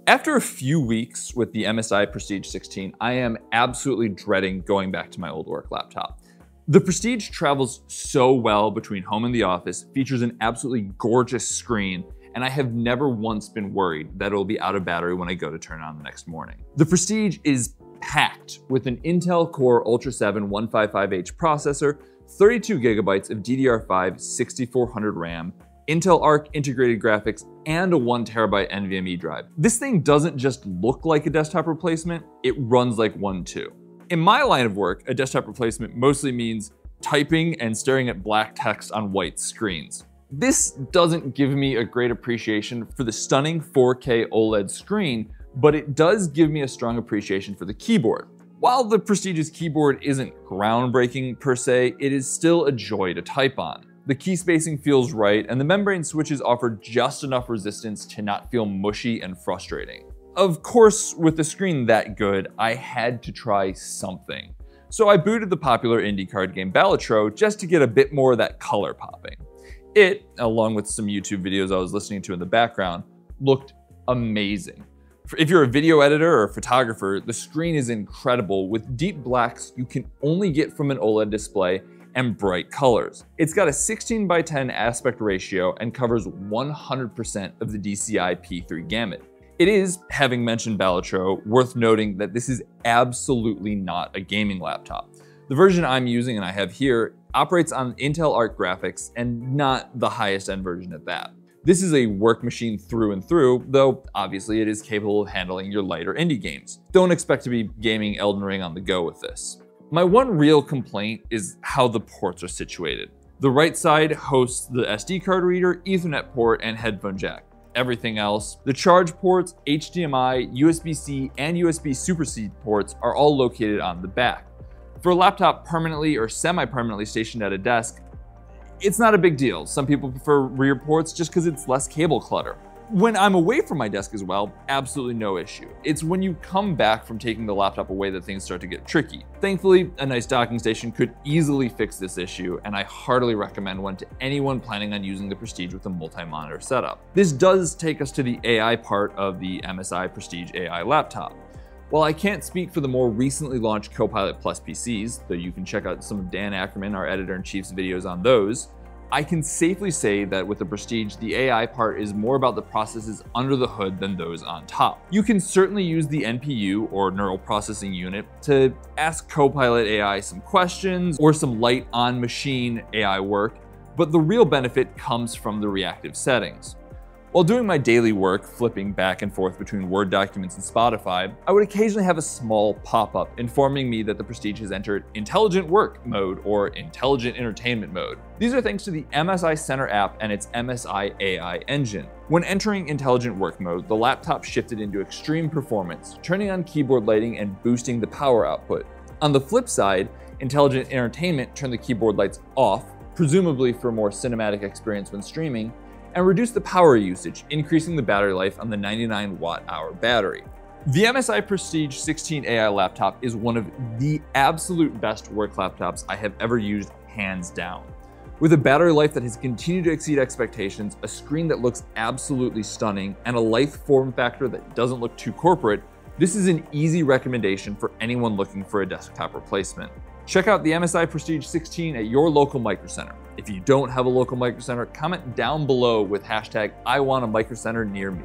After a few weeks with the MSI Prestige 16, I am absolutely dreading going back to my old work laptop. The Prestige travels so well between home and the office, features an absolutely gorgeous screen, and I have never once been worried that it will be out of battery when I go to turn it on the next morning. The Prestige is packed with an Intel Core Ultra 7 155H processor, 32 gigabytes of DDR5-6400 RAM, Intel Arc integrated graphics, and a 1 terabyte NVMe drive. This thing doesn't just look like a desktop replacement, it runs like one too. In my line of work, a desktop replacement mostly means typing and staring at black text on white screens. This doesn't give me a great appreciation for the stunning 4K OLED screen, but it does give me a strong appreciation for the keyboard. While the Prestige's keyboard isn't groundbreaking per se, it is still a joy to type on. The key spacing feels right, and the membrane switches offer just enough resistance to not feel mushy and frustrating. Of course, with the screen that good, I had to try something. So I booted the popular indie card game Balatro just to get a bit more of that color popping. It, along with some YouTube videos I was listening to in the background, looked amazing. If you're a video editor or a photographer, the screen is incredible with deep blacks you can only get from an OLED display and bright colors. It's got a 16:10 aspect ratio and covers 100% of the DCI P3 gamut. It is, having mentioned Balatro, worth noting that this is absolutely not a gaming laptop. The version I'm using and I have here operates on Intel Arc graphics and not the highest end version at that. This is a work machine through and through, though obviously it is capable of handling your lighter indie games. Don't expect to be gaming Elden Ring on the go with this. My one real complaint is how the ports are situated. The right side hosts the SD card reader, Ethernet port, and headphone jack. Everything else, the charge ports, HDMI, USB-C, and USB Super C ports are all located on the back. For a laptop permanently or semi-permanently stationed at a desk, it's not a big deal. Some people prefer rear ports just because it's less cable clutter. When I'm away from my desk as well, absolutely no issue. It's when you come back from taking the laptop away that things start to get tricky. Thankfully, a nice docking station could easily fix this issue, and I heartily recommend one to anyone planning on using the Prestige with a multi-monitor setup. This does take us to the AI part of the MSI Prestige AI laptop. While I can't speak for the more recently launched Copilot Plus PCs, though you can check out some of Dan Ackerman, our editor-in-chief's videos on those, I can safely say that with the Prestige, the AI part is more about the processes under the hood than those on top. You can certainly use the NPU, or Neural Processing Unit, to ask Copilot AI some questions or some light on-machine AI work, but the real benefit comes from the reactive settings. While doing my daily work, flipping back and forth between Word documents and Spotify, I would occasionally have a small pop-up informing me that the Prestige has entered Intelligent Work mode or Intelligent Entertainment mode. These are thanks to the MSI Center app and its MSI AI engine. When entering Intelligent Work mode, the laptop shifted into extreme performance, turning on keyboard lighting and boosting the power output. On the flip side, Intelligent Entertainment turned the keyboard lights off, presumably for a more cinematic experience when streaming, and reduce the power usage, increasing the battery life on the 99 watt-hour battery. The MSI Prestige 16 AI laptop is one of the absolute best work laptops I have ever used, hands down. With a battery life that has continued to exceed expectations, a screen that looks absolutely stunning, and a lithe form factor that doesn't look too corporate, this is an easy recommendation for anyone looking for a desktop replacement. Check out the MSI Prestige 16 at your local microcenter. If you don't have a local microcenter, comment down below with hashtag I want a microcenter near me.